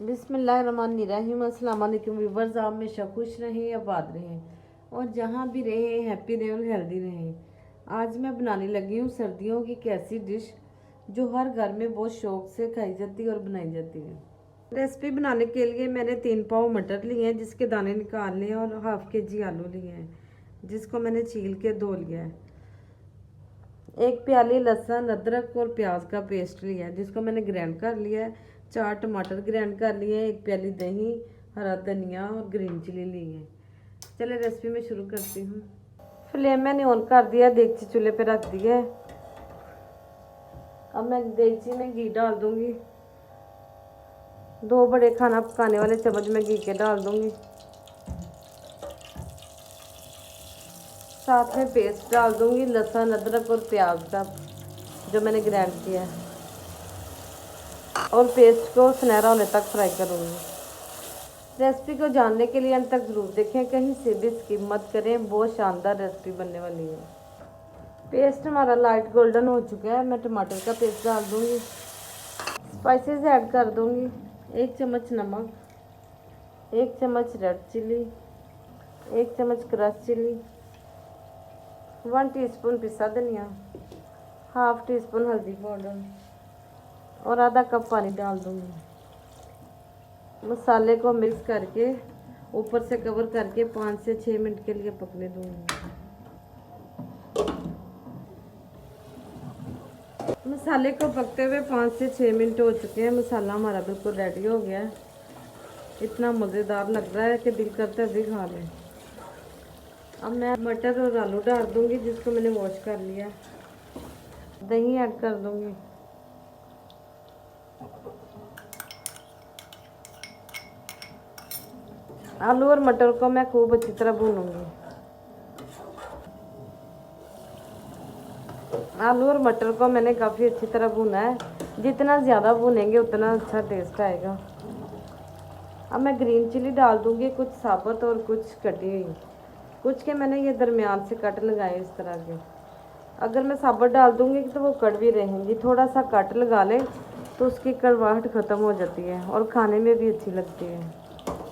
बिस्मिल्लाहिर्रहमानिर्रहीम। अस्सलाम वालेकुम व्यूअर्स, आप हमेशा खुश रहें, आबाद रहें और जहाँ भी रहें हैप्पी रहें और हेल्दी रहें। आज मैं बनाने लगी हूँ सर्दियों की कैसी डिश जो हर घर में बहुत शौक से खाई जाती है और बनाई जाती है। रेसिपी बनाने के लिए मैंने 3 पाव मटर लिए हैं जिसके दाने निकाल लिए और हाफ kg आलू लिए हैं जिसको मैंने छील के धो लिया है। 1 प्याली लहसुन अदरक और प्याज का पेस्ट लिया है जिसको मैंने ग्राइंड कर लिया है। 4 टमाटर ग्राइंड कर लिए, 1 प्याली दही, हरा धनिया और ग्रीन चिली ली है। चले रेसिपी में शुरू करती हूँ। फ्लेम मैंने ऑन कर दिया, देगची चूल्हे पे रख दिया है। अब मैं देगची में घी डाल दूंगी। 2 बड़े खाना पकाने वाले चम्मच में घी के डाल दूंगी। साथ में पेस्ट डाल दूंगी लहसुन अदरक और प्याज का जो मैंने ग्राइंड किया है और पेस्ट को सुनहरा होने तक फ्राई करूंगी। रेसिपी को जानने के लिए अंत तक ज़रूर देखें, कहीं से भी स्किप मत करें, बहुत शानदार रेसिपी बनने वाली है। पेस्ट हमारा लाइट गोल्डन हो चुका है। मैं टमाटर का पेस्ट डाल दूंगी, स्पाइसेस ऐड कर दूंगी। 1 चम्मच नमक, 1 चम्मच रेड चिली, 1 चम्मच क्रश चिली, 1 टीस्पून पिसा धनिया, हाफ टी स्पून हल्दी पाउडर और आधा कप पानी डाल दूंगी। मसाले को मिक्स करके ऊपर से कवर करके 5 से 6 मिनट के लिए पकने दूंगी। मसाले को पकते हुए 5 से 6 मिनट हो चुके हैं। मसाला हमारा बिल्कुल रेडी हो गया है। इतना मज़ेदार लग रहा है कि दिल करता है अभी खा लें। अब मैं मटर और आलू डाल दूंगी जिसको मैंने वॉश कर लिया। दही ऐड कर दूंगी। आलू और मटर को मैं खूब अच्छी तरह भूनूंगी। आलू और मटर को मैंने काफ़ी अच्छी तरह भूना है। जितना ज़्यादा भूनेंगे उतना अच्छा टेस्ट आएगा। अब मैं ग्रीन चिली डाल दूंगी, कुछ साबुत और कुछ कटी हुई। कुछ के मैंने ये दरमियान से कट लगाए इस तरह के। अगर मैं साबुत डाल दूंगी तो वो कड़वी रहेंगी। थोड़ा सा कट लगा लें तो उसकी कड़वाहट ख़त्म हो जाती है और खाने में भी अच्छी लगती है।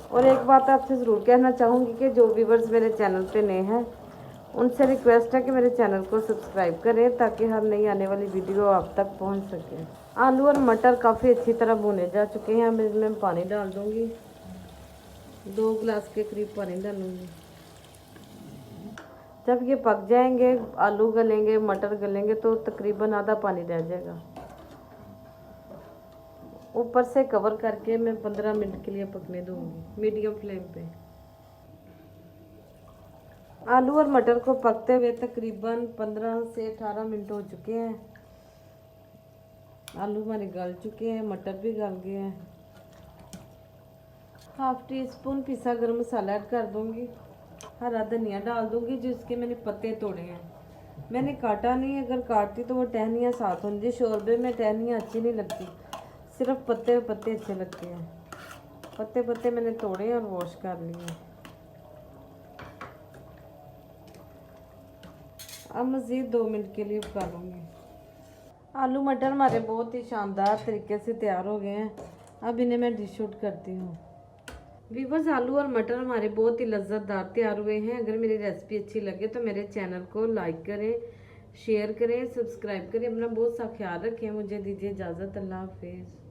और एक बात आपसे ज़रूर कहना चाहूँगी कि जो व्यूअर्स मेरे चैनल पे नए हैं उनसे रिक्वेस्ट है कि मेरे चैनल को सब्सक्राइब करें ताकि हर नई आने वाली वीडियो आप तक पहुंच सके। आलू और मटर काफ़ी अच्छी तरह भुने जा चुके हैं। अब इसमें पानी डाल दूँगी, 2 गिलास के करीब पानी डालूँगी। जब ये पक जाएंगे, आलू गलेंगे, मटर गलेंगे तो तकरीबन आधा पानी रह जाएगा। ऊपर से कवर करके मैं 15 मिनट के लिए पकने दूँगी मीडियम फ्लेम पे। आलू और मटर को पकते हुए तकरीबन 15 से 18 मिनट हो चुके हैं। आलू हमारे गल चुके हैं, मटर भी गल गए हैं। हाफ टी स्पून पिसा गरम मसाला ऐड कर दूंगी। हरा धनिया डाल दूंगी जिसके मैंने पत्ते तोड़े हैं। मैंने काटा नहीं, अगर काटती तो वो टहनियाँ साथ होंगी। शोरबे में टहनियाँ अच्छी नहीं लगती, सिर्फ पत्ते पत्ते अच्छे लगते हैं। पत्ते पत्ते मैंने तोड़े और वॉश कर लिए। अब मज़ीद 2 मिनट के लिए पका लूँगी। आलू मटर हमारे बहुत ही शानदार तरीके से तैयार हो गए हैं। अब इन्हें मैं डिश आउट करती हूँ। व्यूअर्स, आलू और मटर हमारे बहुत ही लज्जतदार तैयार हुए हैं। अगर मेरी रेसिपी अच्छी लगे तो मेरे चैनल को लाइक करें, शेयर करें, सब्सक्राइब करें। अपना बहुत सा ख्याल रखें। मुझे दीजिए इजाज़त। अल्लाह हाफिज़।